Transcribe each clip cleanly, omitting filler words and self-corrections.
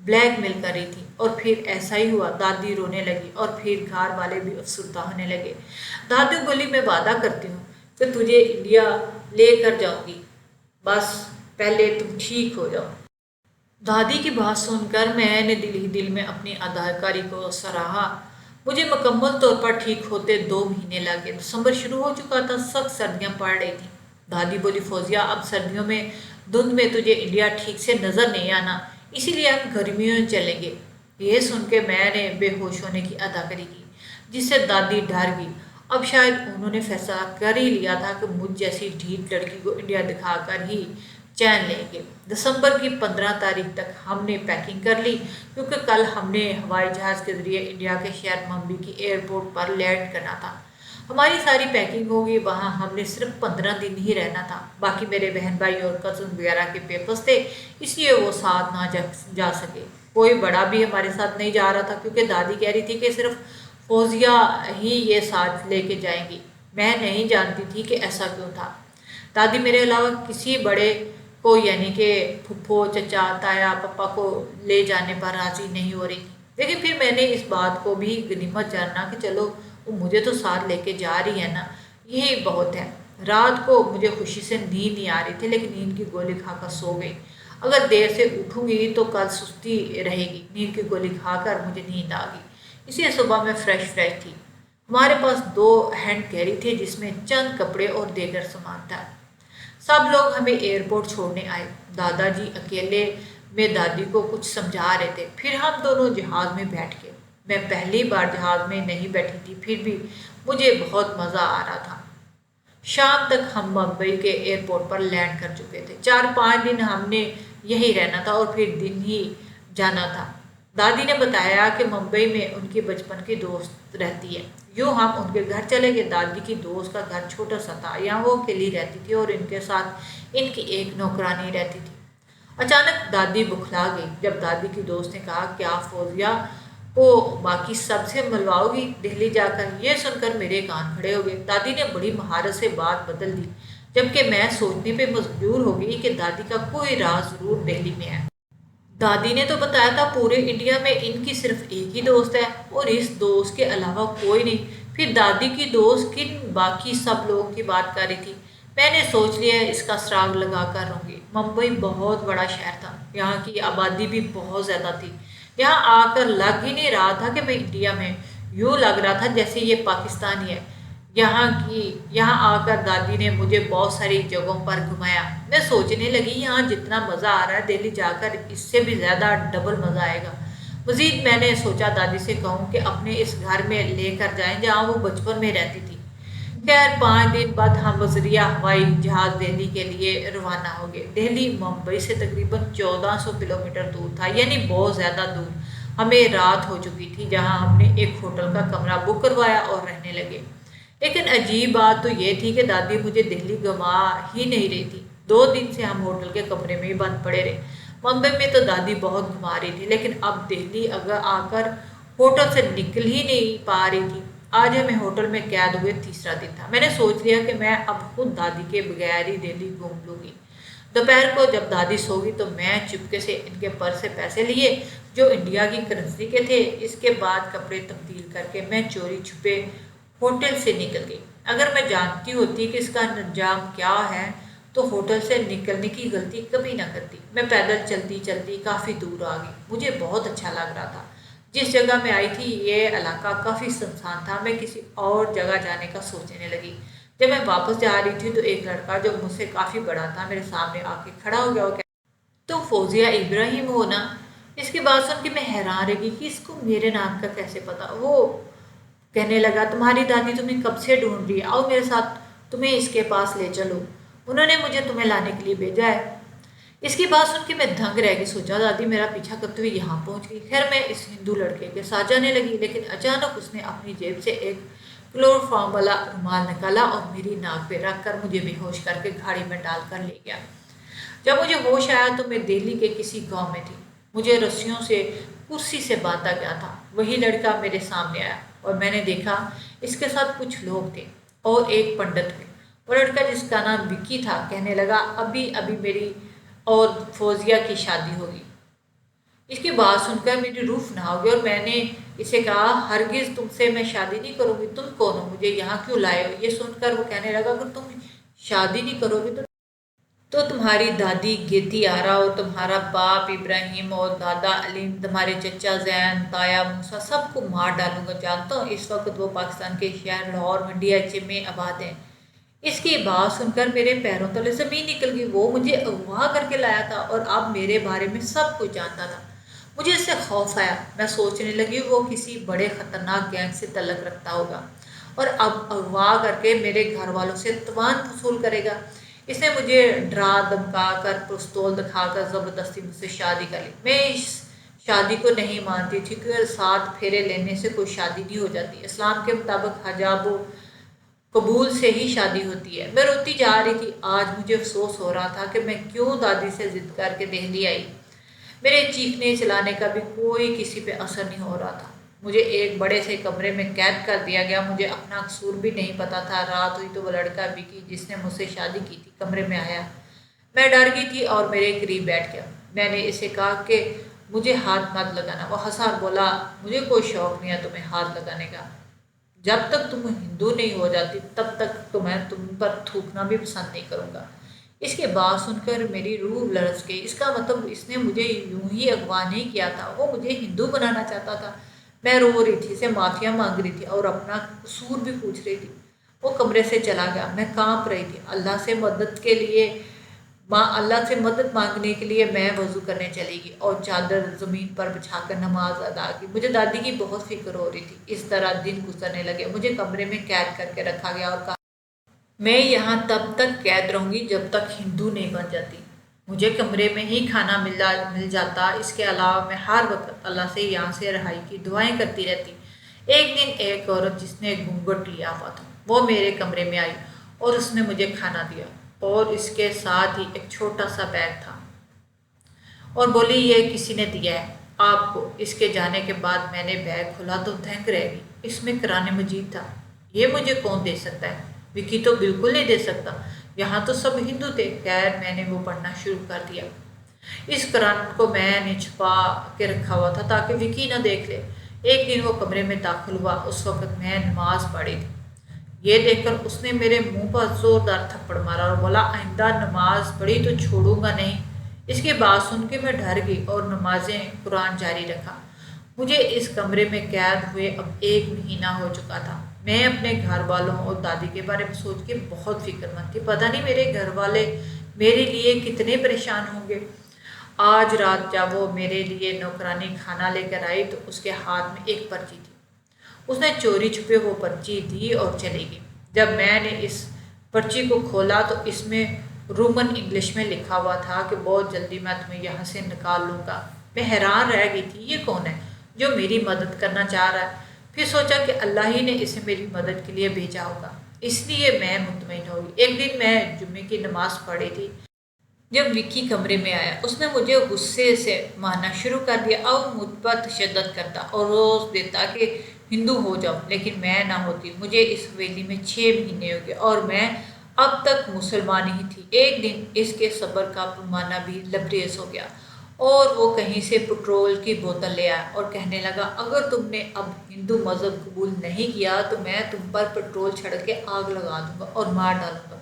Black میل کر رہی تھی۔ اور پھر ایسا ہی ہوا، دادی رونے لگی اور پھر گھر والے بھی افسردہ ہونے لگے۔ دادی بولی میں وعدہ کرتی ہوں کہ تجھے انڈیا لے کر جاؤں گی، بس پہلے تم ٹھیک ہو جاؤ۔ دادی کی بات سن کر میں نے دل ہی دل میں اپنی اداکاری کو سراہا۔ مجھے مکمل طور پر ٹھیک ہوتے 2 مہینے لگے۔ دسمبر شروع ہو چکا تھا، سخت سردیاں پڑ رہی تھیں۔ دادی بولی فوزیہ اب سردیوں میں دھند میں تجھے انڈیا ٹھیک سے نظر نہیں آنا، اسی لیے ہم گرمیوں میں چلیں گے۔ یہ سن کے میں نے بے ہوش ہونے کی اداکاری کی، جس سے دادی ڈر گئی۔ اب شاید انہوں نے فیصلہ کر ہی لیا تھا کہ مجھ جیسی ڈھیٹ لڑکی کو انڈیا دکھا کر ہی چین لیں گے۔ دسمبر کی 15 تاریخ تک ہم نے پیکنگ کر لی، کیونکہ کل ہم نے ہوائی جہاز کے ذریعے انڈیا کے شہر ممبئی کی ایئرپورٹ پر لینڈ کرنا تھا۔ ہماری ساری پیکنگ ہوگی، وہاں ہم نے صرف 15 دن ہی رہنا تھا۔ باقی میرے بہن بھائی اور کزن وغیرہ کے پیپرز تھے، اس لیے وہ ساتھ نہ جا سکے۔ کوئی بڑا بھی ہمارے ساتھ نہیں جا رہا تھا، کیونکہ دادی کہہ رہی تھی کہ صرف فوزیہ ہی یہ ساتھ لے کے جائیں گی۔ میں نہیں جانتی تھی کہ ایسا کیوں تھا۔ دادی میرے علاوہ کسی بڑے کو یعنی کہ پھپھو، چچا، تایا، پپا کو لے جانے پر راضی نہیں ہو رہی تھی، لیکن پھر میں نے اس بات کو بھی غنیمت جانا کہ چلو وہ مجھے تو ساتھ لے کے جا رہی ہے نا، یہی بہت ہے۔ رات کو مجھے خوشی سے نیند نہیں آ رہی تھی، لیکن نیند کی گولی کھا کر سو گئی۔ اگر دیر سے اٹھوں گی تو کل سستی رہے گی۔ نیند کی گولی کھا کر مجھے نیند آ گئی، اس لیے صبح میں فریش تھی۔ ہمارے پاس 2 ہینڈ کیری تھے، جس میں چند کپڑے اور دیگر سامان تھا۔ سب لوگ ہمیں ایئرپورٹ چھوڑنے آئے۔ دادا جی اکیلے میں دادی کو کچھ سمجھا رہے تھے، پھر ہم دونوں جہاز میں بیٹھ گئے۔ میں پہلی بار جہاز میں نہیں بیٹھی تھی، پھر بھی مجھے بہت مزہ آ رہا تھا۔ شام تک ہم ممبئی کے ایئرپورٹ پر لینڈ کر چکے تھے۔ 4-5 دن ہم نے یہیں رہنا تھا اور پھر دن ہی جانا تھا۔ دادی نے بتایا کہ ممبئی میں ان کی بچپن کی دوست رہتی ہے۔ یوں ہم ان کے گھر چلے گئے۔ دادی کی دوست کا گھر چھوٹا سا تھا، یہاں وہ اکیلی رہتی تھی اور ان کے ساتھ ان کی ایک نوکرانی رہتی تھی۔ اچانک دادی بکھلا گئی جب دادی کی دوست نے کہا، کیا فوزیہ کو باقی سب سے ملواؤ گی دہلی جا کر؟ یہ سن کر میرے کان کھڑے ہو گئے۔ دادی نے بڑی مہارت سے بات بدل دی، جبکہ میں سوچنے پہ مجبور ہو گئی کہ دادی کا کوئی راز ضرور دہلی میں ہے۔ دادی نے تو بتایا تھا پورے انڈیا میں ان کی صرف ایک ہی دوست ہے اور اس دوست کے علاوہ کوئی نہیں۔ پھر دادی کی دوست کن باقی سب لوگوں کی بات کر رہی تھی؟ میں نے سوچ لیا اس کا سراغ لگا کر رہوں گی۔ ممبئی بہت بڑا شہر تھا، یہاں کی آبادی بھی بہت زیادہ تھی۔ یہاں آ کر لگ ہی نہیں رہا تھا کہ میں انڈیا میں، یوں لگ رہا تھا جیسے یہ پاکستان ہی ہے۔ یہاں آ کر دادی نے مجھے بہت ساری جگہوں پر گھمایا۔ میں سوچنے لگی یہاں جتنا مزہ آ رہا ہے دہلی جا کر اس سے بھی زیادہ ڈبل مزہ آئے گا۔ مزید میں نے سوچا دادی سے کہوں کہ اپنے اس گھر میں لے کر جائیں جہاں وہ بچپن میں رہتی تھی۔ خیر 5 دن بعد ہم بذریعہ ہوائی جہاز دہلی کے لیے روانہ ہو گئے۔ دہلی ممبئی سے تقریباً 1400 کلومیٹر دور تھا، یعنی بہت زیادہ دور۔ ہمیں رات ہو چکی تھی، جہاں ہم نے ایک ہوٹل کا کمرہ بک کروایا اور رہنے لگے۔ لیکن عجیب بات تو یہ تھی کہ دادی مجھے دہلی گھما ہی نہیں رہی تھی۔ 2 دن سے ہم ہوٹل کے کمرے میں ہی بند پڑے رہے۔ ممبئی میں تو دادی بہت گھما رہی تھی، لیکن اب دہلی آ کر ہوٹل سے نکل ہی نہیں پا رہی تھی۔ آج ہمیں ہوٹل میں قید ہوئے 3را دن تھا۔ میں نے سوچ لیا کہ میں اب خود دادی کے بغیر ہی دہلی گھوم لوں گی۔ دوپہر کو جب دادی سو گئی تو میں چپکے سے ان کے پرس سے پیسے لیے جو انڈیا کی کرنسی کے تھے۔ اس کے بعد کپڑے تبدیل کر کے میں چوری چھپے ہوٹل سے نکل گئی۔ اگر میں جانتی ہوتی کہ اس کا انجام کیا ہے تو ہوٹل سے نکلنے کی غلطی کبھی نہ کرتی۔ میں پیدل چلتی چلتی کافی دور آ گئی۔ مجھے بہت اچھا لگ رہا تھا۔ جس جگہ میں آئی تھی یہ علاقہ کافی سنسان تھا۔ میں کسی اور جگہ جانے کا سوچنے لگی۔ جب میں واپس جا رہی تھی تو ایک لڑکا جو مجھ سے کافی بڑا تھا میرے سامنے آ کے کھڑا ہو گیا اور تم فوزیہ ابراہیم ہو نا؟ اس کی بات سن کے میں حیران رہ گئی کہ اس کو میرے نام کا کیسے پتا۔ وہ کہنے لگا، تمہاری دادی تمہیں کب سے ڈھونڈ رہی ہے، آؤ میرے ساتھ تمہیں اس کے پاس لے چلو، انہوں نے مجھے تمہیں لانے کے لیے بھیجا ہے۔ اس کی بات سن کے میں دھنگ رہ گئی۔ سوچا دادی میرا پیچھا کرتے ہوئے یہاں پہنچ گئی۔ خیر میں اس ہندو لڑکے کے ساتھ جانے لگی، لیکن اچانک اس نے اپنی جیب سے ایک کلوروفارم والا رومال نکالا اور میری ناک پہ رکھ کر مجھے بے ہوش کر کے گاڑی میں ڈال کر لے گیا۔ جب مجھے ہوش آیا تو میں دہلی کے کسی گاؤں میں تھی۔ مجھے رسیوں سے کرسی سے باندھا گیا تھا۔ وہی لڑکا میرے سامنے آیا اور میں نے دیکھا اس کے ساتھ کچھ لوگ تھے اور ایک پنڈت بھی۔ وہ لڑکا جس کا نام وکی تھا کہنے لگا، ابھی ابھی میری اور فوزیہ کی شادی ہوگی۔ اس کی بات سن کر میری روح فنا ہو گئی اور میں نے اسے کہا ہرگز تم سے میں شادی نہیں کروں گی، تم کون ہو، مجھے یہاں کیوں لائے ہو؟ یہ سن کر وہ کہنے لگا اگر تم شادی نہیں کرو گی تو تمہاری دادی گیتی آرا اور تمہارا باپ ابراہیم اور دادا علیم، تمہارے چچا زین، تایا موسیٰ سب کو مار ڈالوں گا۔ جانتا ہوں اس وقت وہ پاکستان کے شہر لاہور منڈیا میں آباد ہیں۔ اس کی بات سن کر میرے پیروں تلے زمین نکل گئی۔ وہ مجھے اغوا کر کے لایا تھا اور اب میرے بارے میں سب کچھ جانتا تھا۔ مجھے اس سے خوف آیا۔ میں سوچنے لگی وہ کسی بڑے خطرناک گینگ سے تعلق رکھتا ہوگا اور اب اغوا کر کے میرے گھر والوں سے تاوان وصول کرے گا۔ اس نے مجھے ڈرا دھمکا کر پستول دکھا کر زبردستی مجھ سے شادی کر لی۔ میں اس شادی کو نہیں مانتی تھی کہ 7 پھیرے لینے سے کوئی شادی نہیں ہو جاتی۔ اسلام کے مطابق حجاب و قبول سے ہی شادی ہوتی ہے۔ میں روتی جا رہی تھی۔ آج مجھے افسوس ہو رہا تھا کہ میں کیوں دادی سے ضد کر کے دہلی آئی۔ میرے چیخنے چلانے کا بھی کوئی کسی پہ اثر نہیں ہو رہا تھا۔ مجھے ایک بڑے سے کمرے میں قید کر دیا گیا۔ مجھے اپنا قصور بھی نہیں پتا تھا۔ رات ہوئی تو وہ لڑکا وکی جس نے مجھ سے شادی کی تھی کمرے میں آیا۔ میں ڈر گئی تھی اور میرے قریب بیٹھ گیا۔ میں نے اسے کہا کہ مجھے ہاتھ مت لگانا۔ وہ ہنسا اور بولا مجھے کوئی شوق نہیں ہے تمہیں ہاتھ لگانے کا۔ جب تک تم ہندو نہیں ہو جاتی تب تک میں تم پر تھوکنا بھی پسند نہیں کروں گا۔ اس کے بات سن کر میری روح لرز گئی۔ اس کا مطلب اس نے مجھے یوں ہی اغوا نہیں کیا تھا، وہ مجھے ہندو بنانا چاہتا تھا۔ میں رو رہی تھی، اسے معافیا مانگ رہی تھی اور اپنا قصور بھی پوچھ رہی تھی۔ وہ کمرے سے چلا گیا۔ میں کانپ رہی تھی۔ اللہ سے مدد مانگنے کے لیے میں وضو کرنے چلی گئی اور چادر زمین پر بچھا کر نماز ادا کی۔ مجھے دادی کی بہت فکر ہو رہی تھی۔ اس طرح دن گزرنے لگے۔ مجھے کمرے میں قید کر کے رکھا گیا اور کہا میں یہاں تب تک قید رہوں گی جب تک ہندو نہیں بن جاتی۔ مجھے کمرے میں ہی کھانا مل جاتا۔ اس کے علاوہ میں ہر وقت اللہ سے یہاں سے رہائی کی دعائیں کرتی رہتی۔ ایک دن ایک عورت جس نے گھونگھٹ لیا ہوا تھا وہ میرے کمرے میں آئی اور اس نے مجھے کھانا دیا اور اس کے ساتھ ہی ایک چھوٹا سا بیگ تھا اور بولی یہ کسی نے دیا ہے آپ کو۔ اس کے جانے کے بعد میں نے بیگ کھولا تو دھنک رہ گئی۔ اس میں قرآن مجید تھا۔ یہ مجھے کون دے سکتا ہے؟ وکی تو بالکل نہیں دے سکتا، یہاں تو سب ہندو تھے۔ خیر میں نے وہ پڑھنا شروع کر دیا۔ اس قرآن کو میں نے چھپا کے رکھا ہوا تھا تاکہ وکی نہ دیکھ لے۔ ایک دن وہ کمرے میں داخل ہوا۔ اس وقت میں نماز پڑھی تھی۔ یہ دیکھ کر اس نے میرے منہ پر زوردار تھپڑ مارا اور بولا آئندہ نماز پڑھی تو چھوڑوں گا نہیں۔ اس کی بات سن کے میں ڈر گئی اور نمازیں قرآن جاری رکھا۔ مجھے اس کمرے میں قید ہوئے اب 1 مہینہ ہو چکا تھا۔ میں اپنے گھر والوں اور دادی کے بارے میں سوچ کے بہت فکر مند تھی۔ پتہ نہیں میرے گھر والے میرے لیے کتنے پریشان ہوں گے۔ آج رات جب وہ میرے لیے نوکرانی کھانا لے کر آئی تو اس کے ہاتھ میں ایک پرچی تھی۔ اس نے چوری چھپے وہ پرچی دی اور چلی گئی۔ جب میں نے اس پرچی کو کھولا تو اس میں رومن انگلش میں لکھا ہوا تھا کہ بہت جلدی میں تمہیں یہاں سے نکال لوں گا۔ میں حیران رہ گئی تھی، یہ کون ہے جو میری مدد کرنا چاہ رہا ہے؟ پھر سوچا کہ اللہ ہی نے اسے میری مدد کے لیے بھیجا ہوگا، اس لیے میں مطمئن ہو گئی۔ ایک دن میں جمعے کی نماز پڑھی تھی جب وکی کمرے میں آیا۔ اس نے مجھے غصے سے مارنا شروع کر دیا اور مجھ پر تشدد کرتا اور روز دیتا کہ ہندو ہو جاؤ، لیکن میں نہ ہوتی۔ مجھے اس حویلی میں 6 مہینے ہو گئے اور میں اب تک مسلمان ہی تھی۔ ایک دن اس کے صبر کا پیمانہ بھی لبریز ہو گیا اور وہ کہیں سے پٹرول کی بوتل لے آیا اور کہنے لگا اگر تم نے اب ہندو مذہب قبول نہیں کیا تو میں تم پر پٹرول چھڑک کے آگ لگا دوں گا اور مار ڈالوں گا۔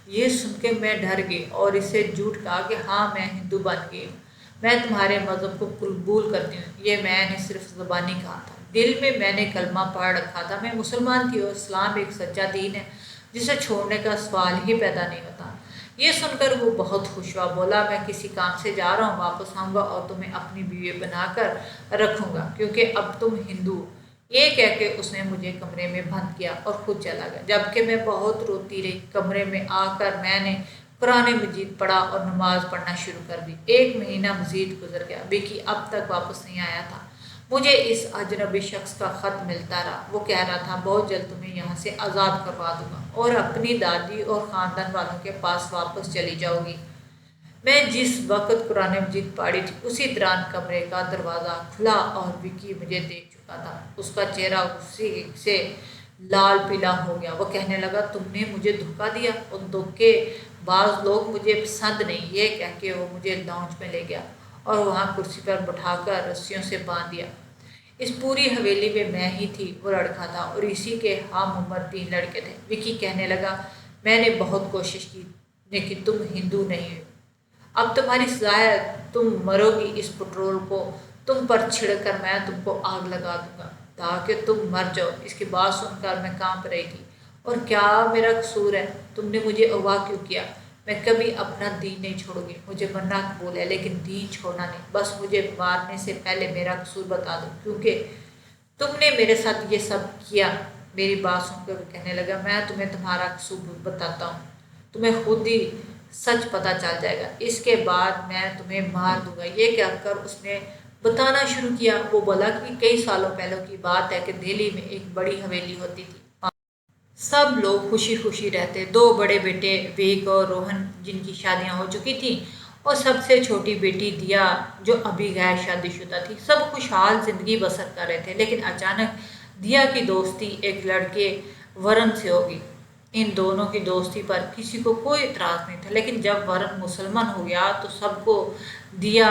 یہ سن کے میں ڈر گئی اور اسے جھوٹ کہا کہ ہاں میں ہندو بن گئی ہوں، میں تمہارے مذہب کو قبول کرتی ہوں۔ یہ میں نے صرف زبانی کہا تھا، دل میں نے کلمہ پڑھ رکھا تھا۔ میں مسلمان تھی اور اسلام ایک سچا دین ہے جسے چھوڑنے کا سوال ہی پیدا نہیں ہوتا۔ یہ سن کر وہ بہت خوش ہوا، بولا میں کسی کام سے جا رہا ہوں، واپس آؤں گا اور تمہیں اپنی بیوی بنا کر رکھوں گا کیونکہ اب تم ہندو ہو۔ یہ کہہ کے اس نے مجھے کمرے میں بند کیا اور خود چلا گیا، جبکہ میں بہت روتی رہی۔ کمرے میں آ کر میں نے قرآن مجید پڑھا اور نماز پڑھنا شروع کر دی۔ 1 مہینہ مزید گزر گیا۔ وکی اب تک واپس نہیں آیا تھا۔ مجھے اس اجنبی شخص کا خط ملتا رہا۔ وہ کہہ رہا تھا بہت جلد تمہیں یہاں سے آزاد کروا دوں گا اور اپنی دادی اور خاندان والوں کے پاس واپس چلی جاؤ گی۔ میں جس وقت قرآن مجید پڑھی تھی اسی دوران کمرے کا دروازہ کھلا اور وکی مجھے دیکھ چکا تھا۔ اس کا چہرہ غصے سے لال پیلا ہو گیا۔ وہ کہنے لگا تم نے مجھے دھوکہ دیا اور دھوکے باز لوگ مجھے پسند نہیں۔ یہ کہہ کے وہ مجھے لاؤنج میں لے گیا اور وہاں کرسی پر بٹھا کر رسیوں سے باندھ دیا۔ اس پوری حویلی میں ہی تھی، وہ لڑکا تھا اور اسی کے ہم عمر 3 لڑکے تھے۔ وکی کہنے لگا، میں نے بہت کوشش کی لیکن تم ہندو نہیں ہو۔ اب تمہاری سزا ہے، تم مرو گی۔ اس پٹرول کو تم پر چھڑک کر میں تم کو آگ لگا دوں گا تاکہ تم مر جاؤ۔ اس کی بات سن کر میں کانپ رہی تھی۔ اور کیا میرا قصور ہے؟ تم نے مجھے اغوا کیوں کیا؟ میں کبھی اپنا دین نہیں چھوڑوں گی۔ مجھے مرنا قبول ہے لیکن دین چھوڑنا نہیں۔ بس مجھے مارنے سے پہلے میرا قصور بتا دو کیونکہ تم نے میرے ساتھ یہ سب کیا۔ میری بات سن کر وہ کہنے لگا، میں تمہیں تمہارا قصور بتاتا ہوں، تمہیں خود ہی سچ پتہ چل جائے گا، اس کے بعد میں تمہیں مار دوں گا۔ یہ کہہ کر اس نے بتانا شروع کیا۔ وہ بولا کہ کئی سالوں پہلے کی بات ہے کہ دہلی میں ایک بڑی حویلی ہوتی تھی۔ سب لوگ خوشی خوشی رہتے۔ 2 بڑے بیٹے ویک اور روہن جن کی شادیاں ہو چکی تھیں اور سب سے چھوٹی بیٹی دیا جو ابھی غیر شادی شدہ تھی۔ سب خوشحال زندگی بسر کر رہے تھے لیکن اچانک دیا کی دوستی ایک لڑکے ورن سے ہوگی۔ ان دونوں کی دوستی پر کسی کو کوئی اعتراض نہیں تھا لیکن جب ورن مسلمان ہو گیا تو سب کو دیا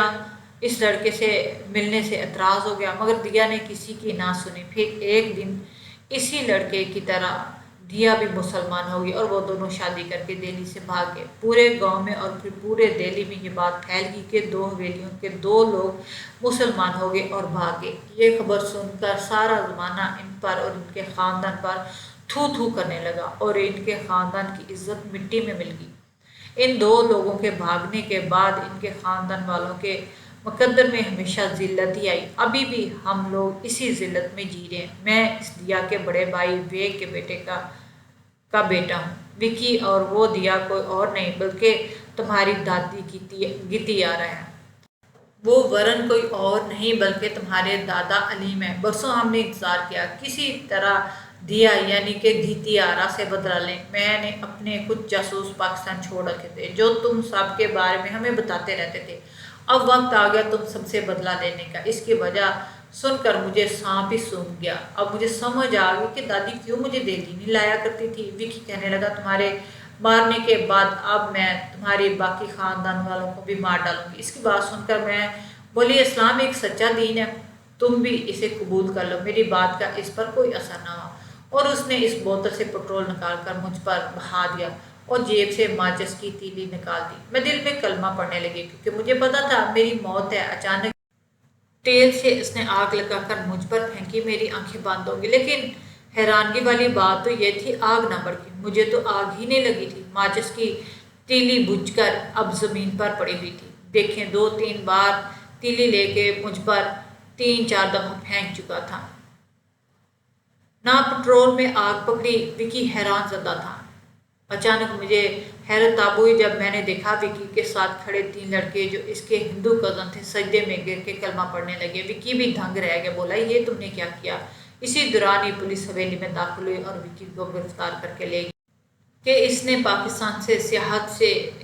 اس لڑکے سے ملنے سے اعتراض ہو گیا، مگر دیا نے کسی کی نہ سنی۔ پھر ایک دن اسی لڑکے کی طرح دیا بھی مسلمان ہو گئی اور وہ دونوں شادی کر کے دہلی سے بھاگ گئے۔ پورے گاؤں میں اور پھر پورے دہلی میں یہ بات پھیل گئی کہ 2 حویلیوں کے 2 لوگ مسلمان ہو گئے اور بھاگ گئے۔ یہ خبر سن کر سارا زمانہ ان پر اور ان کے خاندان پر تھو تھو کرنے لگا اور ان کے خاندان کی عزت مٹی میں مل گئی۔ ان 2 لوگوں کے بھاگنے کے بعد ان کے خاندان والوں کے مقدر میں ہمیشہ ذلت ہی آئی۔ ابھی بھی ہم لوگ اسی ذلت میں جی رہے ہیں۔ میں اس دیا کے بڑے بھائی ویک کے بیٹے کا بیٹا ہوں وکی، اور وہ دیا کوئی اور نہیں بلکہ تمہاری دادی کی گیتیارا ہے۔ وہ ورن کوئی اور نہیں بلکہ تمہارے دادا علیم ہے۔ برسوں ہم نے انتظار کیا کسی طرح دیا یعنی کہ گیتیارا سے بدلہ لیں۔ میں نے اپنے کچھ جاسوس پاکستان چھوڑ رکھے تھے جو تم سب کے بارے میں ہمیں بتاتے رہتے تھے۔ اب وقت آ گیا تم سب سے بدلہ لینے کا۔ اس کی وجہ سن کر مجھے سانپ ہی سونگھ گیا۔ اب مجھے سمجھ آ گئی کہ دادی کیوں مجھے دہلی نہیں لایا کرتی تھی۔ وکی کہنے لگا، تمہارے مارنے کے بعد اب میں تمہارے باقی خاندان والوں کو بھی مار ڈالوں گی۔ اس کی بات سن کر میں بولی، اسلام ایک سچا دین ہے، تم بھی اسے قبول کر لو۔ میری بات کا اس پر کوئی اثر نہ ہوا اور اس نے اس بوتل سے پٹرول نکال کر مجھ پر بہا دیا اور جیب سے ماچس کی تیلی نکال دی۔ میں دل میں کلمہ پڑھنے لگی کیونکہ مجھے پتا تھا میری موت ہے۔ اچانک تیل سے اس نے آگ لگا کر مجھ پر پھینکی، میری آنکھیں بند ہو گئی۔ لیکن حیرانگی والی بات تو یہ تھی آگ نہ بھڑکی، مجھے تو آگ ہی نہیں لگی تھی۔ ماچس کی تیلی بجھ کر اب زمین پر پڑی ہوئی تھی۔ دیکھیں 2-3 بار تیلی لے کے مجھ پر 3-4 دفعہ پھینک چکا تھا، نہ پٹرول میں آگ پکڑی۔ وکی حیران زدہ تھا۔ اچانک مجھے حیرت تاب ہوئی جب میں نے دیکھا وکی کے ساتھ کھڑے 3 لڑکے جو اس کے ہندو کزن تھے سجدے میں گر کے کلمہ پڑھنے لگے۔ وکی بھی دنگ رہ گیا، بولا، یہ تم نے کیا کیا؟ اسی دوران ہی پولیس حویلی میں داخل ہوئی اور وکی کو گرفتار کر کے لے گئی کہ اس نے پاکستان سے سیاحت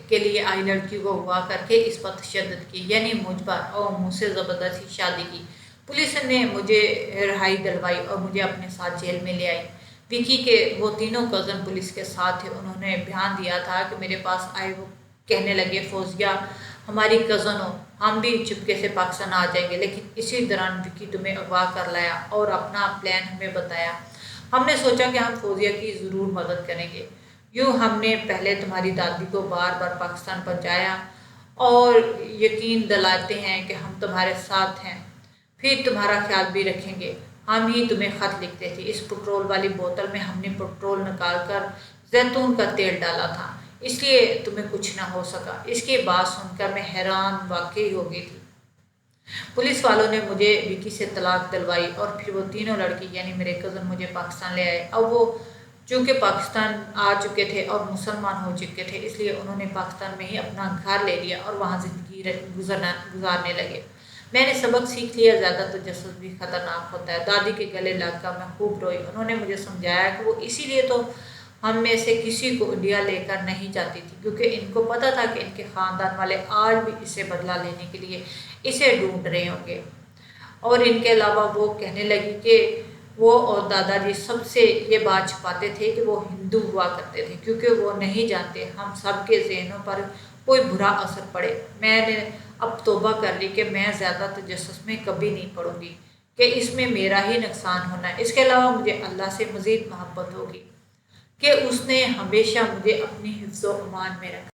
کے لیے آئی لڑکی کو اغوا کر کے اس پر تشدد کی، یعنی مجھ پر، اور مجھ سے زبردستی شادی کی۔ پولیس نے مجھے رہائی دلوائی اور مجھے اپنے ساتھ جیل میں لے آئی۔ وکی کے وہ تینوں کزن پولیس کے ساتھ تھے۔ انہوں نے بیان دیا تھا کہ میرے پاس آئے، وہ کہنے لگے، فوزیہ ہماری کزن ہو، ہم بھی چپکے سے پاکستان آ جائیں گے، لیکن اسی دوران وکی تمہیں اغوا کر لایا اور اپنا پلان ہمیں بتایا۔ ہم نے سوچا کہ ہم فوزیہ کی ضرور مدد کریں گے۔ یوں ہم نے پہلے تمہاری دادی کو بار بار پاکستان پہنچایا اور یقین دلاتے ہیں کہ ہم تمہارے ساتھ ہیں، پھر تمہارا خیال بھی رکھیں گے۔ ہم ہی تمہیں خط لکھتے تھے۔ اس پٹرول والی بوتل میں ہم نے پٹرول نکال کر زیتون کا تیل ڈالا تھا، اس لیے تمہیں کچھ نہ ہو سکا۔ اس کی بات سن کر میں حیران واقعی ہو گئی تھی۔ پولیس والوں نے مجھے وکی سے طلاق دلوائی اور پھر وہ تینوں لڑکے یعنی میرے کزن مجھے پاکستان لے آئے۔ اب وہ چونکہ پاکستان آ چکے تھے اور مسلمان ہو چکے تھے، اس لیے انہوں نے پاکستان میں ہی اپنا گھر لے لیا اور وہاں زندگی گزارنے لگے۔ میں نے سبق سیکھ لیا، زیادہ تجسس بھی خطرناک ہوتا ہے۔ دادی کے گلے لگ کر میں خوب روئی۔ انہوں نے مجھے سمجھایا کہ وہ اسی لیے تو ہم میں سے کسی کو انڈیا لے کر نہیں جاتی تھی کیونکہ ان کو پتہ تھا کہ ان کے خاندان والے آج بھی اسے بدلہ لینے کے لیے اسے ڈھونڈ رہے ہوں گے۔ اور ان کے علاوہ وہ کہنے لگی کہ وہ اور دادا جی سب سے یہ بات چھپاتے تھے کہ وہ ہندو ہوا کرتے تھے کیونکہ وہ نہیں جانتے ہم سب کے ذہنوں پر کوئی برا اثر پڑے۔ میں نے اب توبہ کر لی کہ میں زیادہ تجسس میں کبھی نہیں پڑوں گی کہ اس میں میرا ہی نقصان ہونا ہے۔ اس کے علاوہ مجھے اللہ سے مزید محبت ہوگی کہ اس نے ہمیشہ مجھے اپنی حفظ و امان میں رکھا۔